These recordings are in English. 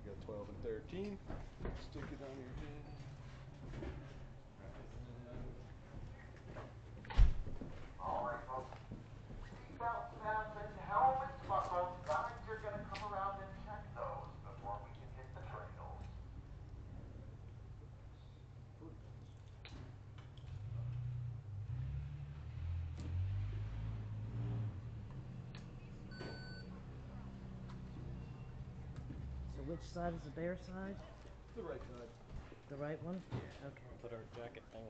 We got 12 and 13. Stick it on your head. Alright folks, seatbelts fastened, helmets buckled, guys are gonna come around and check those before we can hit the trails. So which side is the bear side? The right side. The right one? Okay. Put our jacket thing.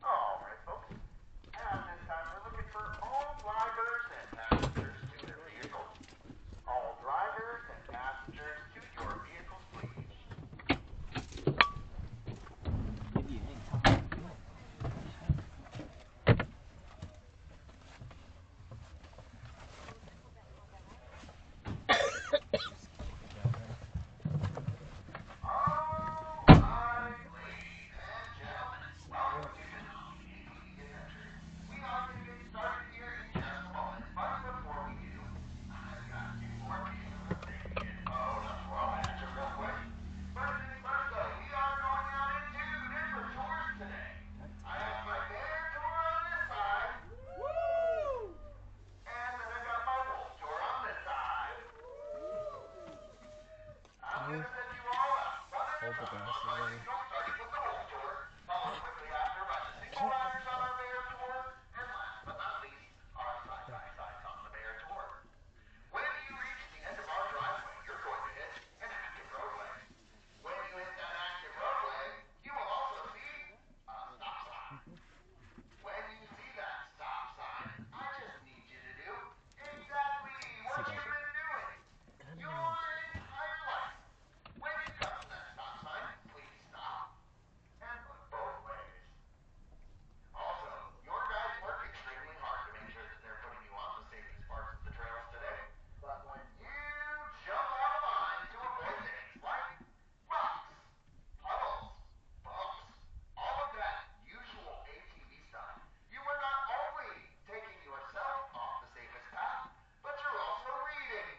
Alright folks, at this time we're looking for all drivers and passengers to their vehicles. All drivers and passengers to your vehicles, please. Alright, ladies and gentlemen, welcome to tonight's ATV adventure. We are going to get started here in just a moment, but before we do, I've got two more pieces of safety info to throw at you real quick. First things first though, we are going out in two different tours today. I have my bear tour on this side. Woo! And then I got my wolf tour on this side. I'm going to send you all out, one at a time. I'd like to go starting with the wolf tour, followed quickly after by the single riders on our bear tour, and last but not least, our side-by-sides on the bear tour. When you reach the end of our driveway, you're going to hit an active roadway. When you hit that active roadway, you will also see a stop sign. When you see that stop sign, I just need you to do exactly what you've been doing your entire life. When you come to that stop sign, please stop and look both ways. Also, your guys work extremely hard to make sure that they're putting you on the safest parts of the trails today. But when you jump out of line to avoid things like rocks, puddles, bumps, all of that usual ATV stuff, you are not only taking yourself off the safest path, but you're also leading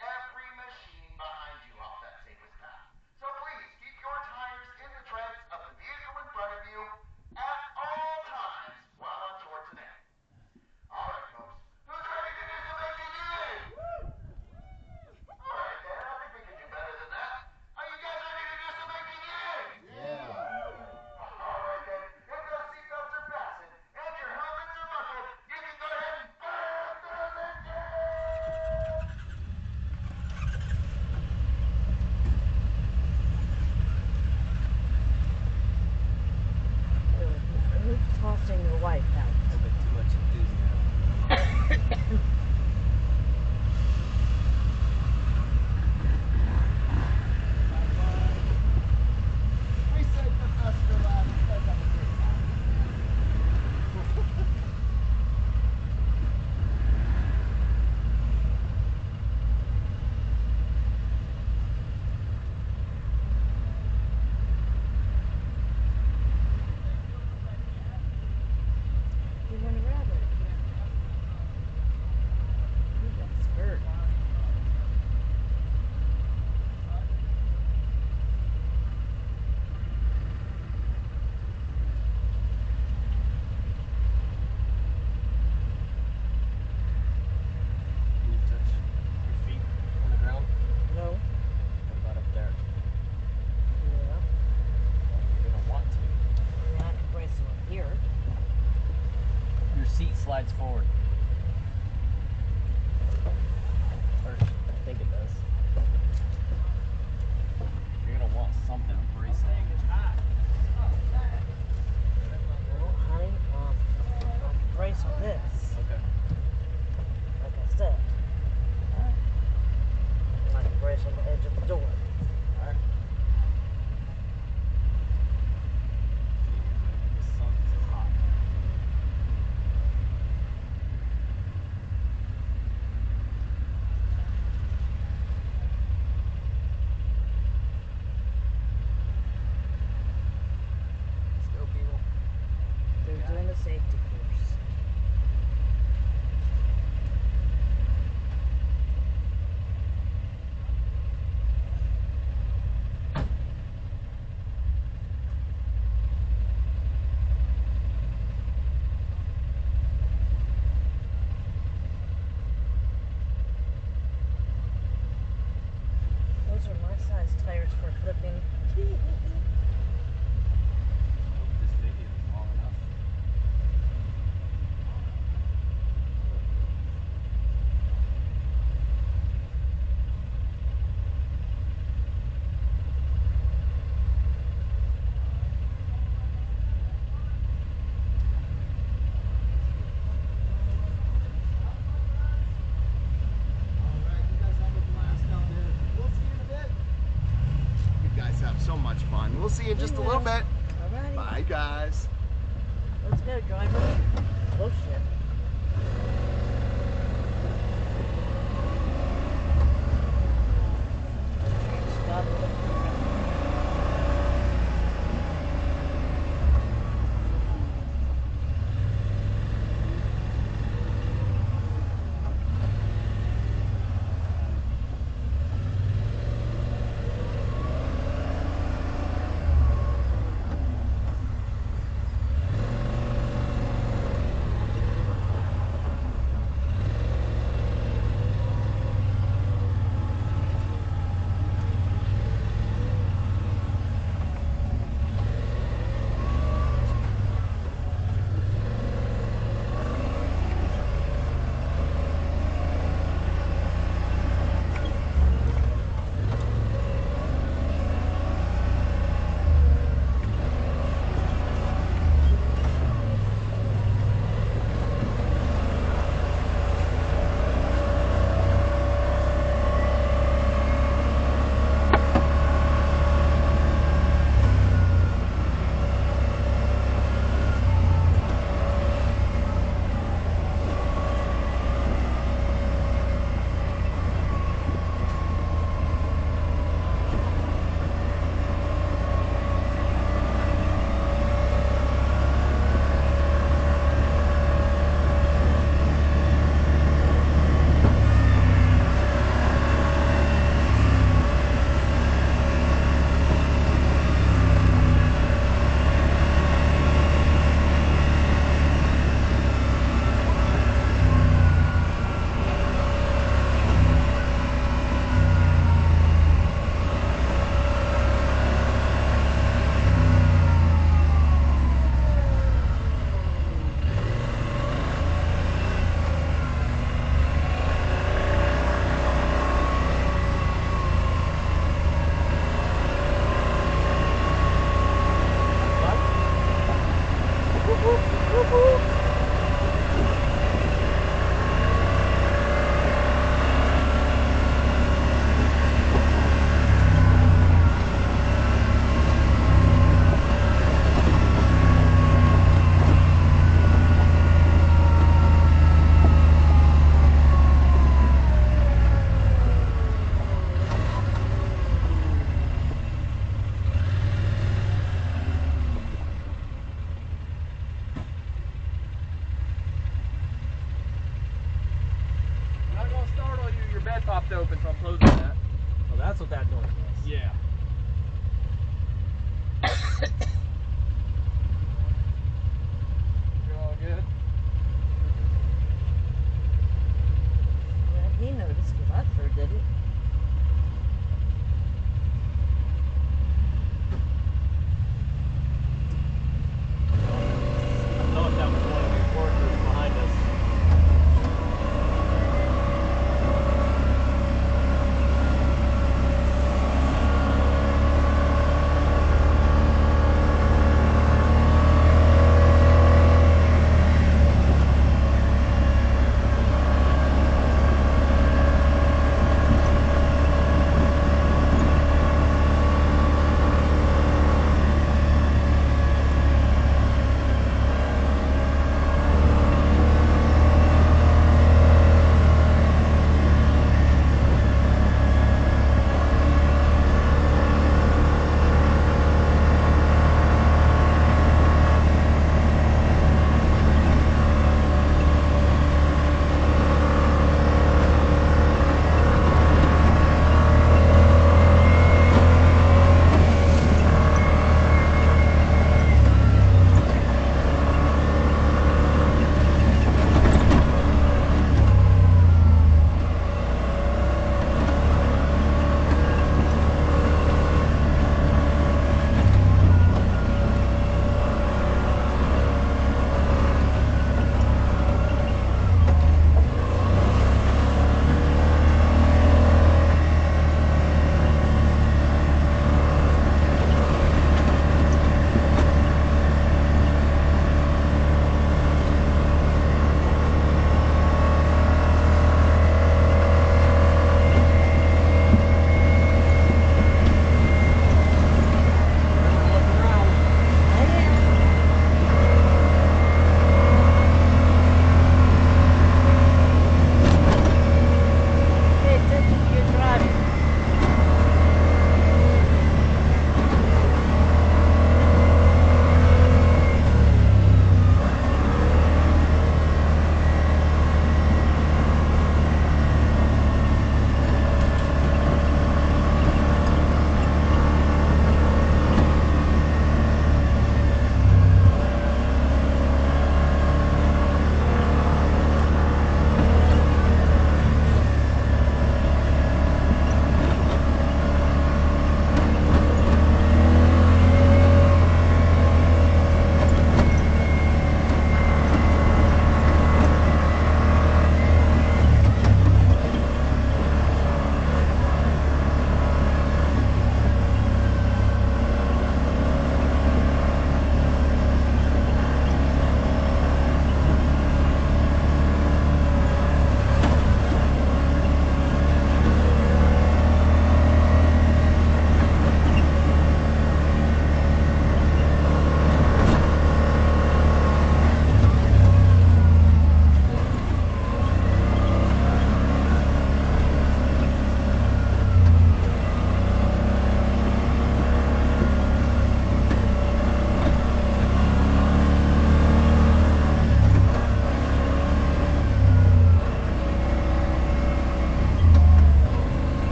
every machine behind you off that safest path. So please keep your tires in the treads of the vehicle in front of you at all times while on tour today. Alright folks, who's ready to do some ATVing? Alright then, I think we can do better than that. Are you guys ready to do some ATVing? Yeah. Alright then, if those seatbelts are fastened and your helmets are buckled, you can go ahead and fire up those engines! Who's tossing your wife out? A bit too much enthusiasm. We saved the best for last. You guys have a great time. You want a rabbit? Ooh, that skirt. Can you touch your feet on the ground? No? What about up there? Yeah. You're gonna want to. I mean, I can brace them up here. Your seat slides forward. Or I think it does. You're gonna want something to brace it. Well, honey, I can brace with this, Okay. like I said. And I can brace on the edge of the door. Alright. The sun's hot. safety course. Those are my size tires for flipping. This video is long enough. Alright, you guys have a blast out there. We'll see you in a bit. You guys have so much fun. We'll see you in just a little bit. Alrighty. Bye, guys. Let's go, driver. Oh shit. Stop it.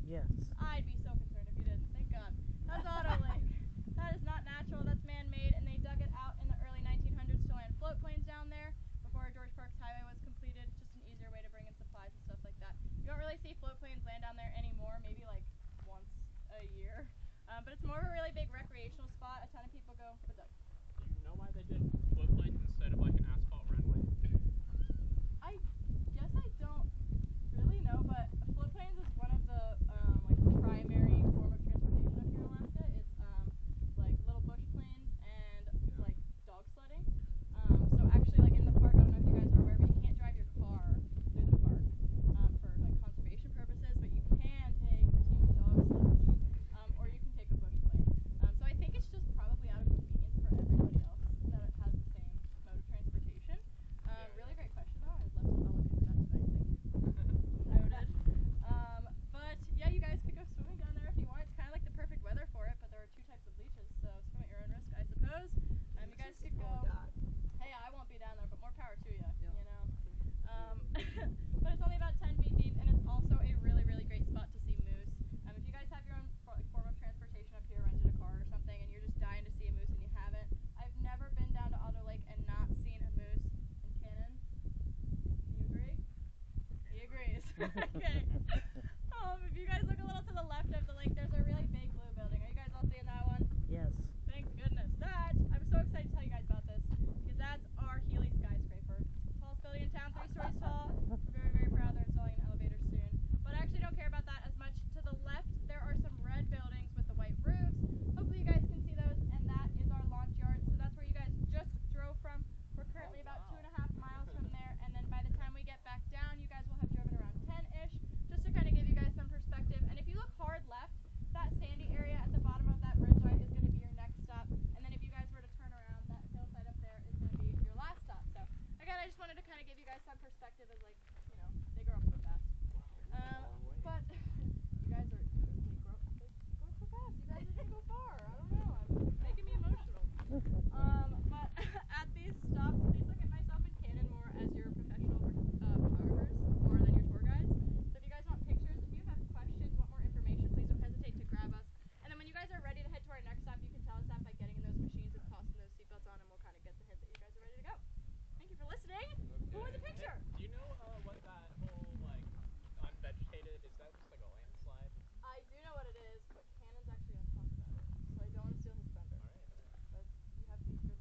Yes. I'd be so concerned if you didn't. Thank God. That's Auto Lake. That is not natural. That's man-made, and they dug it out in the early 1900s to land float planes down there before George Parks Highway was completed. Just an easier way to bring in supplies and stuff like that. You don't really see float planes land down there anymore. Maybe like once a year. But it's more of a really big recreational spot. A ton of people go. What's up? Do you know why they did float planes instead of like an asphalt runway? I guess I don't really know, but float planes is one of the like primary form of transportation up here in Alaska. It's like little bush planes and like dog sledding. So actually, like in the park, I don't know if you guys are aware, but you can't drive your car through the park for like conservation purposes, but you can take a team of dog sledders, or you can take a bush plane. So I think it's just probably out of convenience for everybody else that it has the same mode of transportation. Really great question though. I'll look into that tonight. Thank you. Noted. But yeah, you guys could go swimming down there if you want. It's kind of like the perfect weather for it, but there are 2 types of leeches, so swim at your own risk, I suppose. You guys could go. Hey, I won't be down there, but more power to you. You know. But it's only about 10 feet deep, and it's also a really, really great spot to see moose. If you guys have your own form of transportation up here, rented a car or something, and you're just dying to see a moose and you haven't, I've never been down to Otter Lake and not seen a moose. And Cannon, can you agree? He agrees. Okay. If you guys look a little to the left of the lake, there's a really big blue building. Are you guys all seeing that one? Yes. Thank goodness. I'm so excited to tell you guys about this because that's our Healy skyscraper. Tallest building in town, 3 stories tall. We're very, very proud they're installing an elevator soon. But I actually don't care about that as much. To the left, there are some red buildings with the white roofs. Hopefully you guys can see those, and that is our launch yard. So that's where you guys just drove from. We're currently about 2.5 miles from there, and then by the time we get back down, you guys will have driven around 10-ish, just to kind of give you guys some perspective. And if you look hard left, that sandy area at the bottom of that ridgeline is going to be your next stop. And then if you guys were to turn around, that hillside up there is going to be your last stop. So again, I just wanted to kind of give you guys some perspective as, like, you know, they grow up so fast. But you guys are, they grow up so fast. You guys are going to go far. I don't know. I'm making me emotional. But at these stops, please look at myself and Cannon more as your professional photographers more than your tour guides. So if you guys want pictures, if you have questions, want more information, please don't hesitate to grab us. And then when you guys are ready to head to our next stop, you can tell us that by getting in those machines and tossing those seatbelts on, and we'll kind of get the hint that you guys are ready to go. Thank you for listening. Okay. Who wants a picture? Do you know what that whole like unvegetated, is that just like a landslide? I do know what it is, but Cannon's actually going to talk about it, so I don't want to steal his thunder. Alright. You have good questions.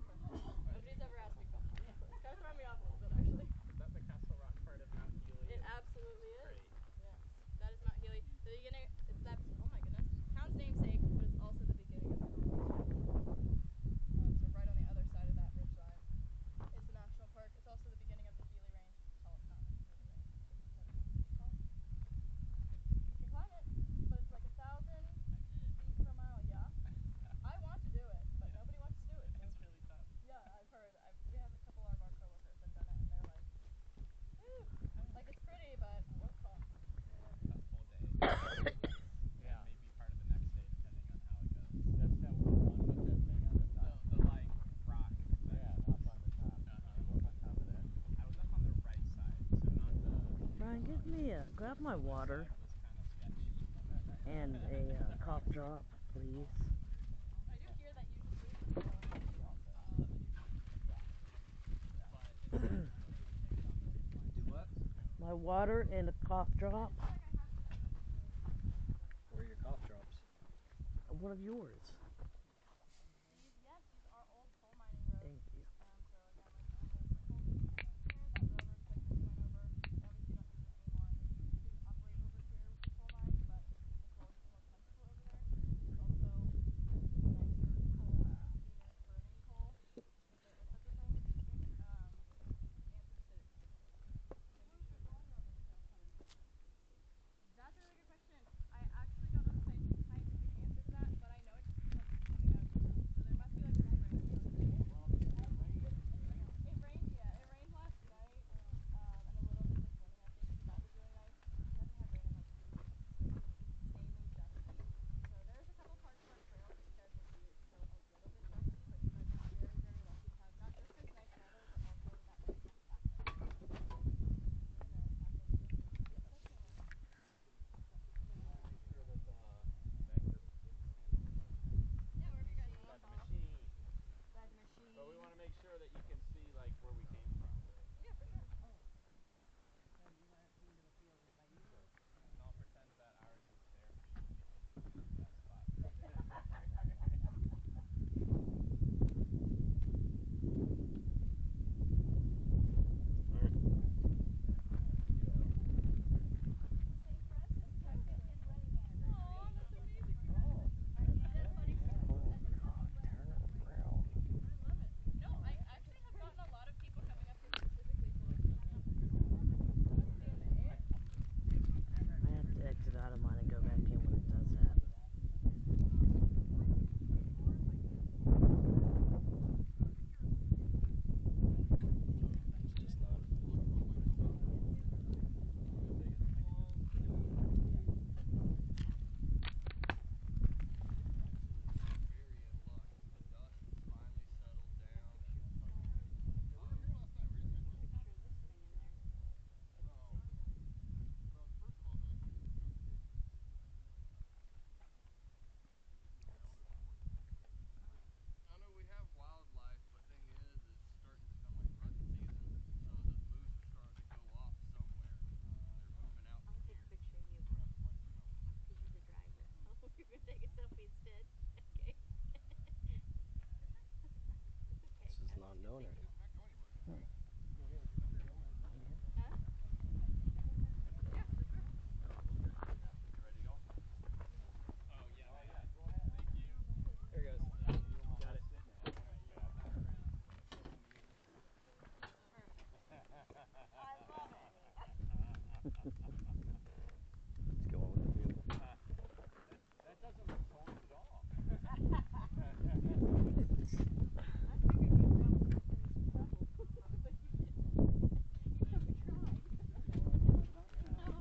Nobody's ever asked me questions, so it's kind of throwing me off a little bit, actually. Is that the Castle Rock part of Mount Healy? It absolutely is. Great. Yes, that is Mount Healy. The beginning, that's, oh my goodness, town's namesake, but it's also the beginning of the Northwest. So right on the other side of that ridge line is the national park. It's also the beginning of the Healy Range, the tallest mountain in the Healy Range. 57 feet tall. You can climb it, but it's like 1,000 feet per mile. Yeah. I want to do it, but nobody wants to do it. So. It's really tough. Yeah, I've heard. We have a couple of our coworkers that done it, and they're like, "Whew, like it's pretty, but what cost?" A full day. Yeah. And maybe part of the next day, depending on how it goes. That's that one with that thing on the top. The like rock. Yeah, up on the top. Go up on top of that. I was up on the right side, so not the. Brian, grab my water Side was kind of sketchy. and a cough drop, please. I do hear that you just moved the ball also. Do what? My water and a cough drop. Where are your cough drops? One of yours. These are old coal mining roads. Thank you. So again, like all the coal digging right here, that railroad that just went over, they obviously don't use it anymore, and they used to operate over here with the coal mines, but the coal is just more plentiful over there. There's also nicer coal, cleaner burning coal, if there is such a thing. Answer the city. That's a really good question. I actually don't know the scientific answer to that, but I know it's Let's go on with the field. That doesn't look toned at all. I figured you'd run into some trouble, but you didn't. You never tried. No.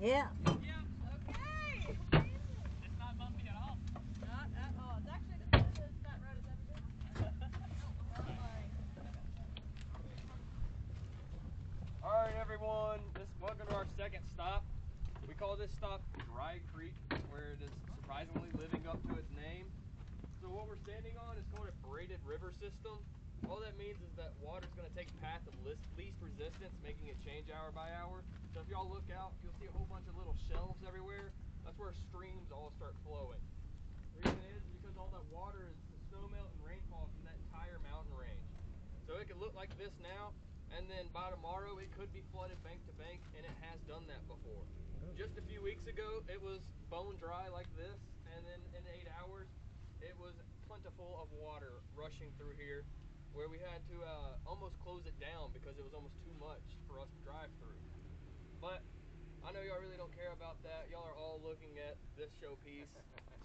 Yeah. Okay. It's not bumpy at all. Not at all. It's actually the smoothest that road has ever been. Not lying. Alright everyone, welcome to our second stop. We call this stop Dry Creek, where it is surprisingly living up to its name. So what we're standing on is called a braided river system. All that means is that water's going to take a path of least resistance, making it change hour by hour. So if y'all look out, you'll see a whole bunch of little shelves everywhere. That's where streams all start flowing. The reason is because all that water is the snowmelt and rainfall from that entire mountain range. So it could look like this now, and then by tomorrow it could be flooded bank to bank, and it has done that before. Just a few weeks ago it was bone dry like this, and then in 8 hours it was plentiful of water rushing through here, where we had to almost close it down because it was almost too much for us to drive through. But I know y'all really don't care about that. Y'all are all looking at this showpiece.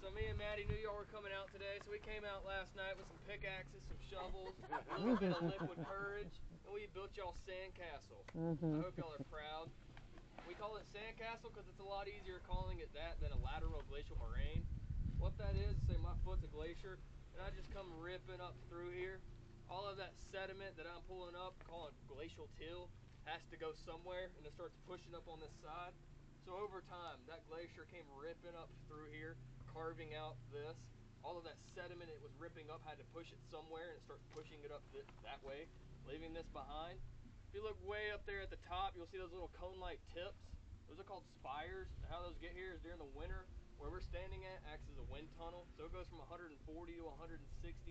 So me and Maddie knew y'all were coming out today, so we came out last night with some pickaxes, some shovels, a little bit of liquid courage, and we built y'all sandcastle. I hope y'all are proud. We call it sandcastle because it's a lot easier calling it that than a lateral glacial moraine. What that is, say my foot's a glacier, and I just come ripping up through here. All of that sediment that I'm pulling up, calling glacial till, has to go somewhere, and it starts pushing up on this side. So over time, that glacier came ripping up through here, carving out this. All of that sediment it was ripping up had to push it somewhere, and it starts pushing it up that way, leaving this behind. If you look way up there at the top, you'll see those little cone-like tips. Those are called spires. How those get here is during the winter. Where we're standing at acts as a wind tunnel, so it goes from 140 to 160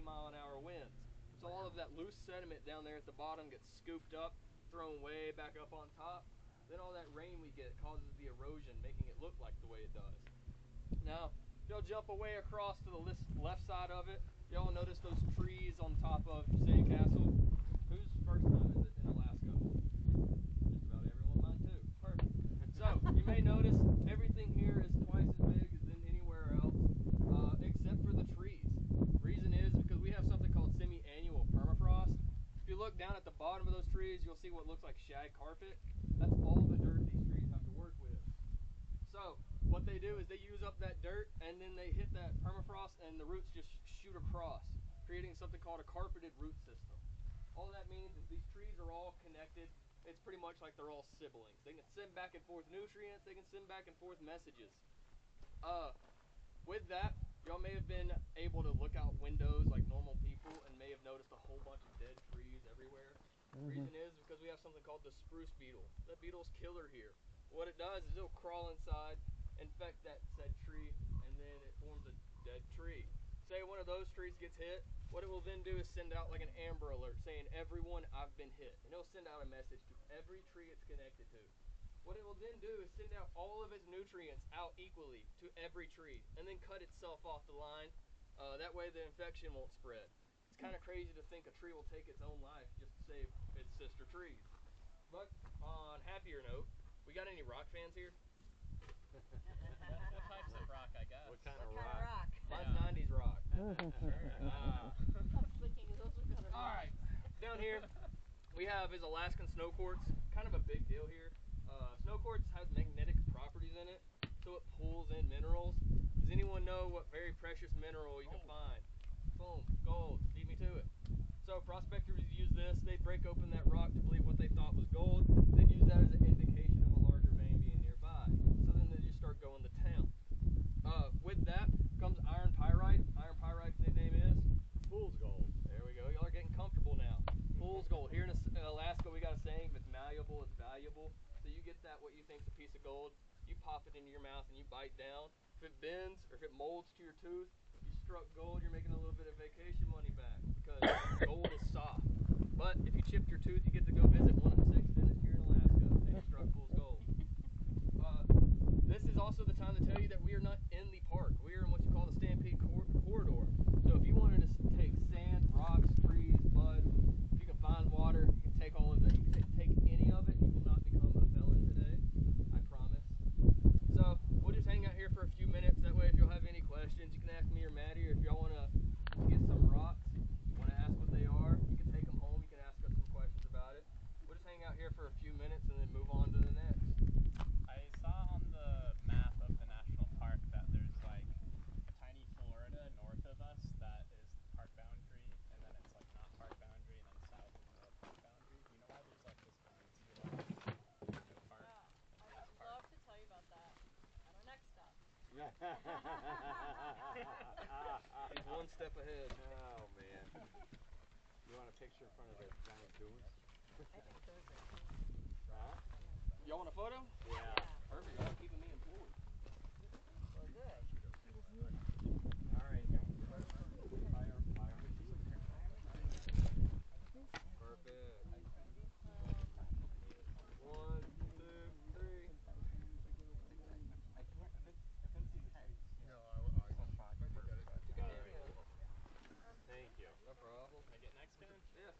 mile-an-hour winds. So all of that loose sediment down there at the bottom gets scooped up, thrown way back up on top. Then all that rain we get causes the erosion, making it look like the way it does. Now, if y'all jump away across to the left side of it, y'all notice those trees on top of Sandcastle. Whose first time is it in Alaska? Just about everyone, mine too. Perfect. So, you may notice everything here is twice as big as anywhere else, except for the trees. Reason is because we have something called semi-annual permafrost. If you look down at the bottom of those trees, you'll see what looks like shag carpet. That's all the dirt these trees have to work with. So, what they do is they use up that dirt, and then they hit that permafrost, and the roots just shoot across, creating something called a carpeted root system. All that means is these trees are all connected. It's pretty much like they're all siblings. They can send back and forth nutrients. They can send back and forth messages. With that, y'all may have been able to look out windows like normal people and may have noticed a whole bunch of dead trees everywhere. Reason is because we have something called the spruce beetle. That beetle's killer here. What it does is it'll crawl inside, infect that said tree, and then it forms a dead tree. Say one of those trees gets hit, what it will then do is send out like an Amber Alert saying, "Everyone, I've been hit." And it'll send out a message to every tree it's connected to. What it will then do is send out all of its nutrients out equally to every tree, and then cut itself off the line. That way the infection won't spread. It's kind of crazy to think a tree will take its own life just to save its sister trees. But on happier note, we got any rock fans here? What types of rock, I guess? What kind What of kind rock? of rock? Mine's 90s rock. Sure. I was thinking those were kind of rock. Alright, down here we have is Alaskan snow quartz. Kind of a big deal here. Snow quartz has magnetic properties in it, so it pulls in minerals. Does anyone know what very precious mineral you can find? Boom, gold. Beat me to it. So prospectors use this. They break open that rock to believe what they thought was gold. They'd use that as an indication of a larger vein being nearby. So then they just start going to town. With that comes iron pyrite. Iron pyrite's nickname is fool's gold. There we go. Y'all are getting comfortable now. Fool's gold. Here in Alaska, we got a saying: if it's malleable, it's valuable. So you get that what you think's a piece of gold, you pop it into your mouth and you bite down. If it bends or if it molds to your tooth, you struck gold, you're making a little bit of vacation money back because gold is soft. But if you chipped your tooth, you get to go visit one of the 6 dentists here in Alaska and you struck fool's gold. This is also the time to tell you that we are not in the park. We are in what you call the Stampede Corridor. So if you wanted to take sand, rocks, trees, mud, if you can find water, you can take all of that. You can take any of it. You will not become a felon today. I promise. So we'll just hang out here for a few minutes. That way if you'll have any questions, you can ask me or Maddie, or if y'all want to get some rocks, want to ask what they are, you can take them home. You can ask us some questions about it. We'll just hang out here for a few minutes and then move on to the next. I saw on the He's one step ahead. Oh man. You want a picture in front of the giant goons? Huh? Y'all want a photo? Yeah. Perfect. Y'all keeping me employed. Well, good. Alright. Fire machine. Perfect. 1, 2, 3. Thank you. No problem. Can I get next, Ken? Yeah.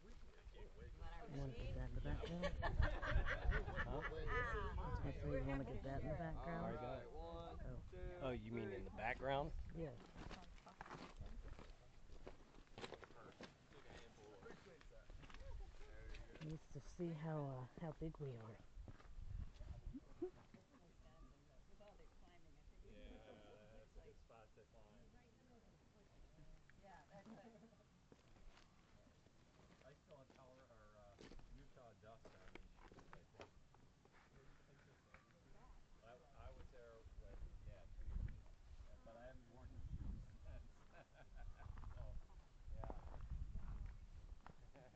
You want to get that in the background? I say you want to get that in the background? Alright, 1, 2. Oh, you mean in the background? Yeah. Needs to see how big we are. Yeah, that's a good spot to climb. I still have Utah dust on these shoes, I think. I was there when, 2 years ago. But I haven't worn the shoes since. So, yeah. Yeah,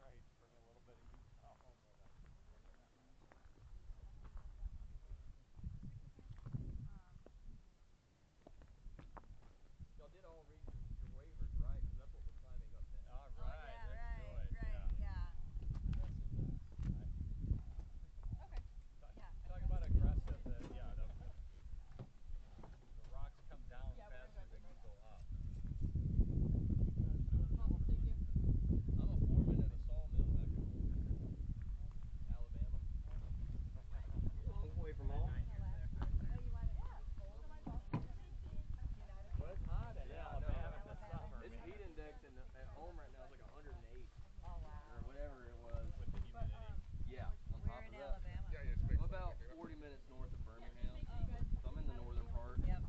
right. Bring a little bit of Utah home with us. Y'all did all read your waivers, right? Because that's what we're climbing up next. All right, let's do it. Yeah. Talk about aggressive. The rocks come down faster than you go up. Awesome, thank you. I'm a foreman at a sawmill back at home, Alabama. You're a long way from home. Well, it's hot in Alabama in the summer, Its man. heat index at home right now is like 108. Or whatever it was. With the humidity. Yeah, on top of that. Yeah, it's big. I'm about 40 minutes north of Birmingham. So I'm in the northern part. Yeah,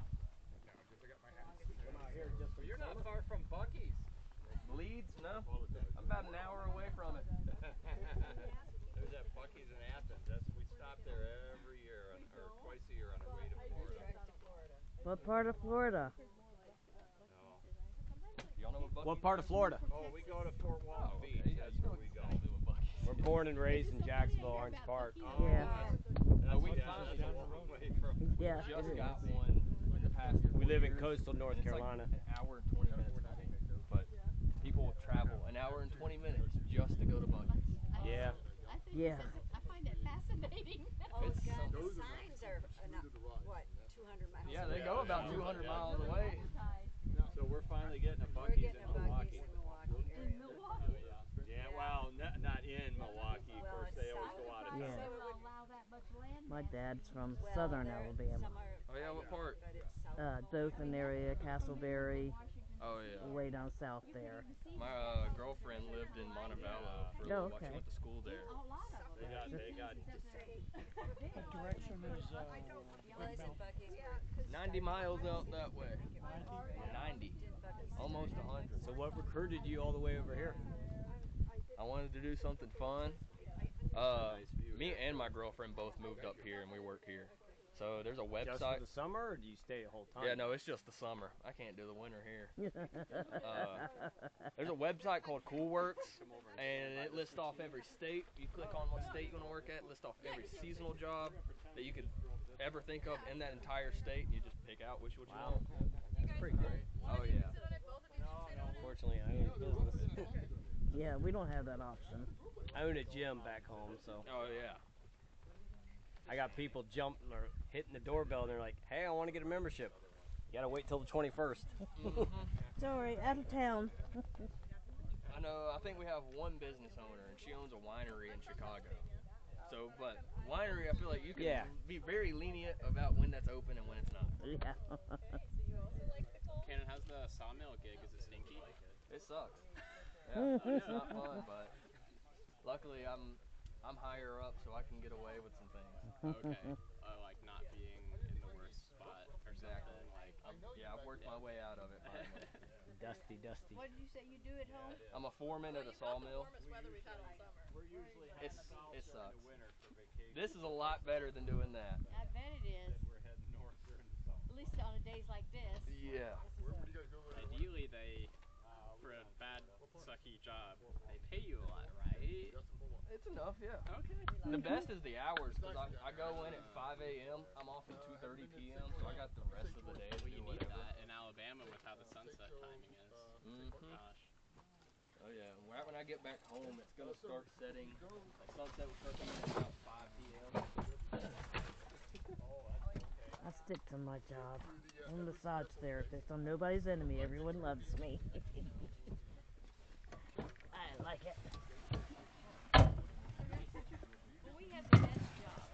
just I got my hat. Come out here just for You're not far from Bucky's. Leeds? No. I'm about an hour away from it. There's that Bucky's in Athens. We stop there every year, or twice a year on our way to Florida. What part of Florida? No. Y'all know what What part of Florida? Oh, we go to Fort Walton Oh, Beach. okay. Yeah, That's you know where we go. exactly what Bucky's. We're born and raised in Jacksonville, Orange Park. Oh, Yeah. That's we yeah, that's a long way from. Yeah. Just it got is. one in the past 4 We live in years, coastal North and it's Carolina. Like an hour and 20 minutes away. But people travel an hour and 20 minutes just to go to Bucky's. Yeah. Yeah. I find it fascinating. Oh, It's God, something. the signs are, what, 200 miles Yeah, away? they go about 200 miles away. So we're finally getting a We're Bucky's getting in a Bucky's Milwaukee. in Milwaukee area. Yeah, well, not in Milwaukee. Of Well, course, it's they always south. go out of Yeah. town. So it would, allow that much land. My dad's from well, southern there- Alabama. some are Oh yeah, what part? but it's south. Dothan area, Castleberry, Oh yeah. way down south there. My girlfriend lived in Montevallo for a little while. She okay. went to school there. A lot of them. They got. What direction is Well, isn't Bucky's where 90 miles out that way. 90? 90. Didn't Bucky's Almost start? 100. So what recruited you all the way over here? I wanted to do something fun. Nice view Me there. and my girlfriend both moved up here and we work here. So there's a Just for website. the summer, or do you stay the whole time? Yeah, no, it's just the summer. I can't do the winter here. There's a website called Coolworks, and it lists off every state. You click on what state you want to work at, list off every seasonal job that you could ever think of in that entire state, and you just pick out which one you want. That's pretty great. Oh yeah. Fortunately, I own a business. Yeah, we don't have that option. I own a gym back home, so Oh yeah. I got people jumping or hitting the doorbell, and they're like, "Hey, I want to get a membership." You gotta wait till the 21st. Sorry, out of town. I know. I think we have one business owner, and she owns a winery in Chicago. So, but winery, I feel like you can be very lenient about when that's open and when it's not. Yeah. Cannon, how's the sawmill gig? Is it stinky? It sucks. Yeah, it's not fun, but luckily I'm higher up, so I can get away with some things. Okay. Like not being in the worst spot or something. Like. I've worked my way out of it finally. Dusty. What did you say you do at home? I'm a foreman at a sawmill. weather we've had all summer. We're usually It heading south it during sucks. the winter for vacation. This is a lot better than doing that. I bet it is. We're heading north during the summer. least on days like this. Yeah. Where do you guys go? Ideally, they, for a bad, sucky job, they pay you a lot, right? It's enough, yeah. Okay. The best is the hours, because I go in at 5 a.m. I'm off at 2:30 p.m., so I got the rest of the day to Well, do you need whatever. that in Alabama with how the sunset timing is. Gosh. Oh yeah, right when I get back home, it's gonna start setting. Like sunset will start coming in about 5 p.m. I stick to my job. I'm a massage therapist. I'm nobody's enemy. Everyone loves me. I like it. Well, we have the best job.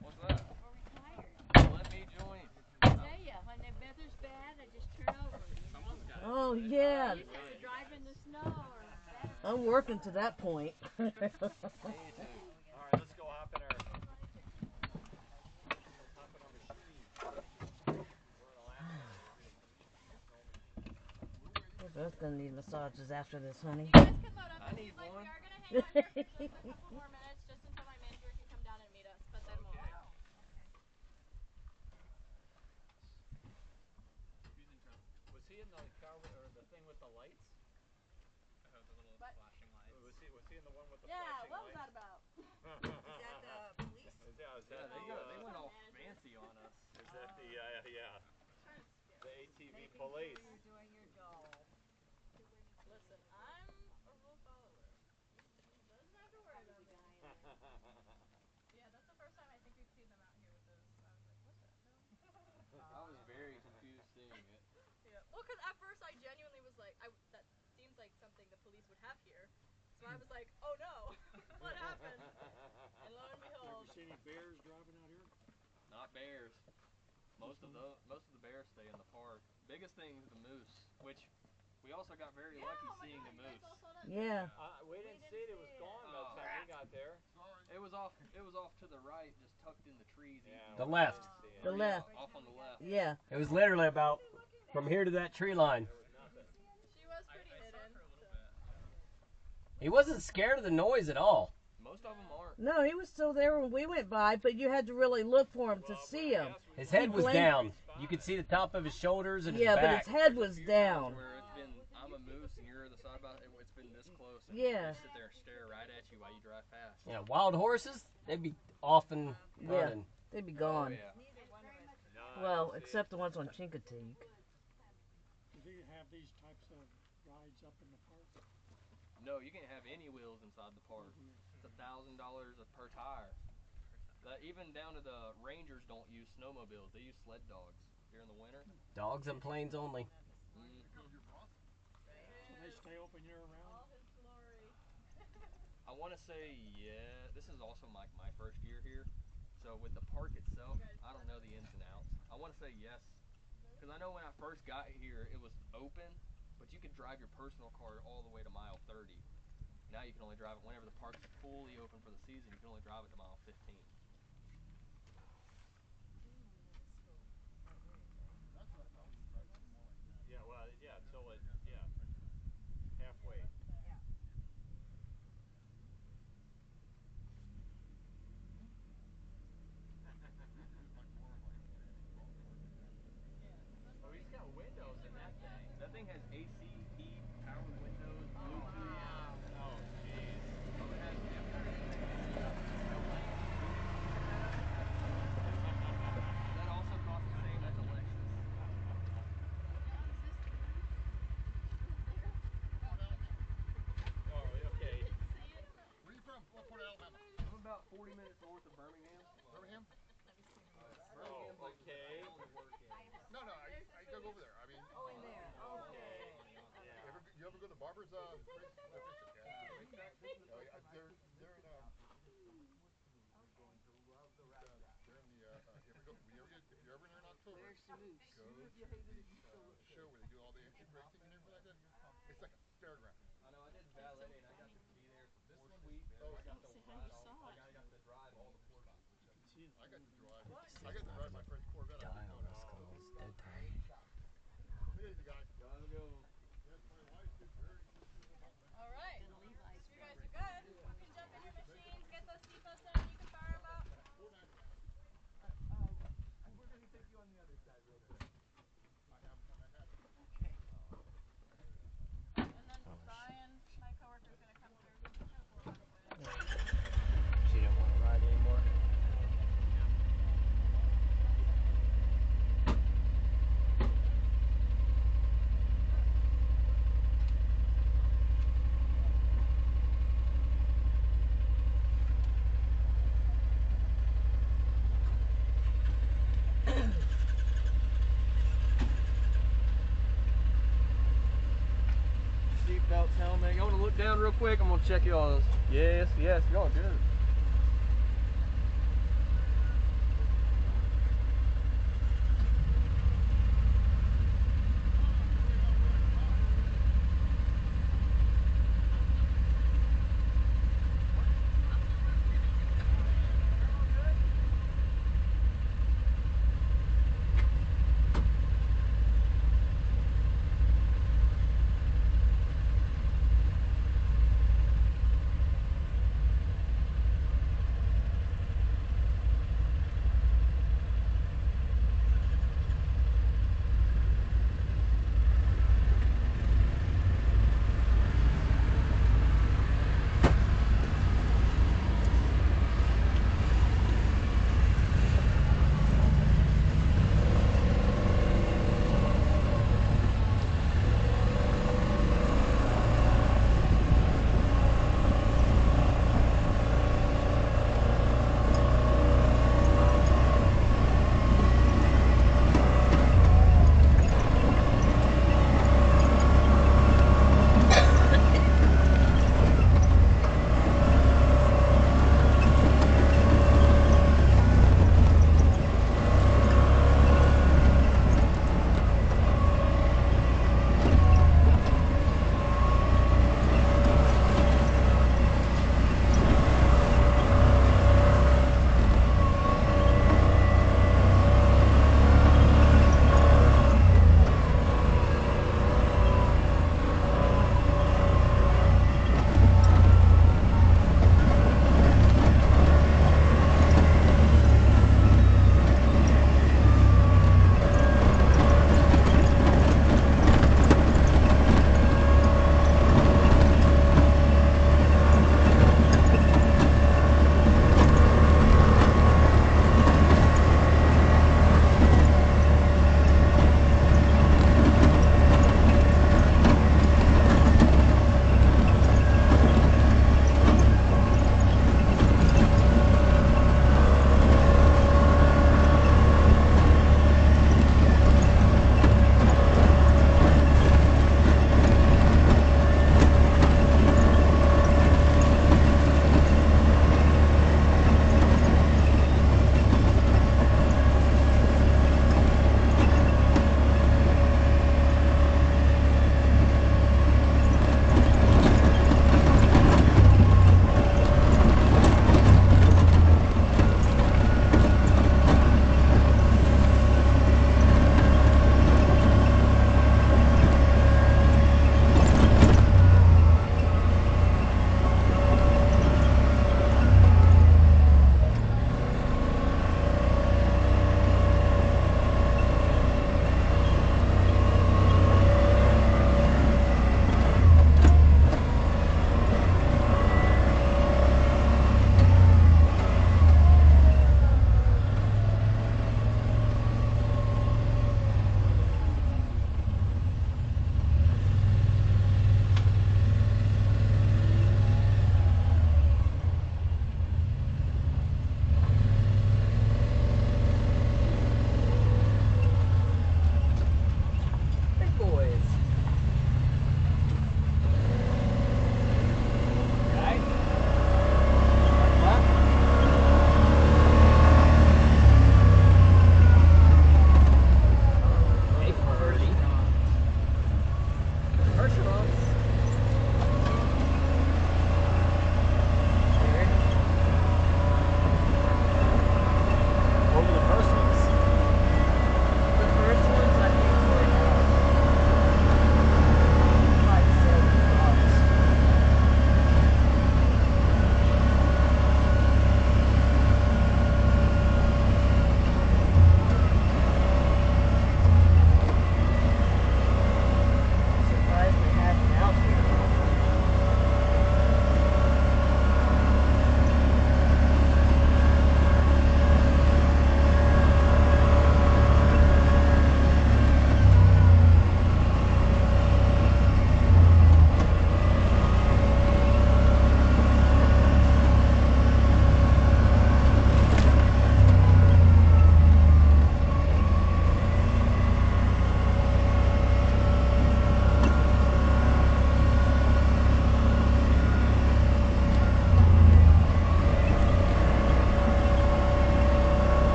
What's that? We're retired. Let me join. I tell ya, when the weather's bad, I just turn over. Someone's got Oh, yeah. I used to have to drive in the snow or better. I'm working to that point. Me too. Alright, let's go hop in our We're both gonna need massages after this, honey. You guys can load up. I It need seems like one. we are gonna hang out here for just a couple more minutes, just until my manager can come down and meet us. But then we'll stop. Was he in the car or the thing with the lights? The little What? flashing lights. Was he in the one with the Yeah, flashing what was lights? that about? Is that the police? Is that Yeah, they went all Manager. fancy on us. Is that the yeah. Trying to scare The ATV police. You're doing your job. Listen, I'm a rule follower. He doesn't have to worry about me. Yeah, that's the first time I think we've seen them out here with those. I was like, what the hell? I was very confused seeing it. Yeah. Well, because at first I genuinely was like, that seems like something the police would have here. So I was like, oh no, what happened? And lo and behold. See any bears driving out here? Not bears. Most of the bears stay in the park. Biggest thing is the moose, which we also got very lucky Oh my seeing God, the you guys moose. all saw that? Yeah. We didn't see it. It was gone by the time we got there. It was off to the right, just tucked in the trees. The left. The left. Off on the left. Yeah. It was literally about from here to that tree line. She was pretty hidden. He wasn't scared of the noise at all. Most of them aren't. No, he was still there when we went by, but you had to really look for him to see him. His head was blinked. down. You could see the top of his shoulders and Yeah, his but back. his head was down. Where it's been, I'm a moose and you're the side by. It's been this close. And Yeah. They sit there and stare right at you while you drive past. Yeah, wild horses, they'd be off and running. They'd be gone. Oh, yeah. Neither one of us. Well, except the ones on Chincoteague. Do they have these types of rides up in the park? No, you can't have any wheels inside the park. It's $1,000 per tire. Even down to the rangers don't use snowmobiles. They use sled dogs during the winter. Dogs and planes only. So they stay open year round? All his glory. I want to say, yeah, this is also my first year here. So with the park itself, I don't know the ins and outs. I want to say yes. Because I know when I first got here, it was open, but you could drive your personal car all the way to mile 30. Now you can only drive it whenever the park's fully open for the season. You can only drive it to mile 15. Yeah, well, yeah, until it, halfway. Oh, he's got windows in that thing. That thing has AC, heat, powered windows, Bluetooth. Oh, jeez. Oh, it has That also costs the same as a Lexus. Oh, okay. Where are you from? What part of Alabama? I'm about 40 minutes north of Birmingham. Birmingham? Birmingham's like okay. I only work in. No, I gotta go over there. I mean, Oh, in there. Okay. you ever go to the barber's place? Oh yeah, they're in they're in the if you're ever there in October, go to the show where they do all the engine racing and everything like that. It's like a fairground. I know I did valet and I got to be there for This 4 one weeks. oh, I got to Say how ride you all. saw it. I got to drive all the Porsches. I got to drive. I got to ride my first Corvette. Die on us calls. Dead time. Easy guys. Gotta go. Yes, my wife did very good. All right. You guys are good. You can jump in your machines, get those seatbelts in, and you can fire them up. We're gonna take you on the other side real quick. seatbelts, helmet. You want to look down real quick? I'm gonna check y'all's. Yes, yes, y'all good.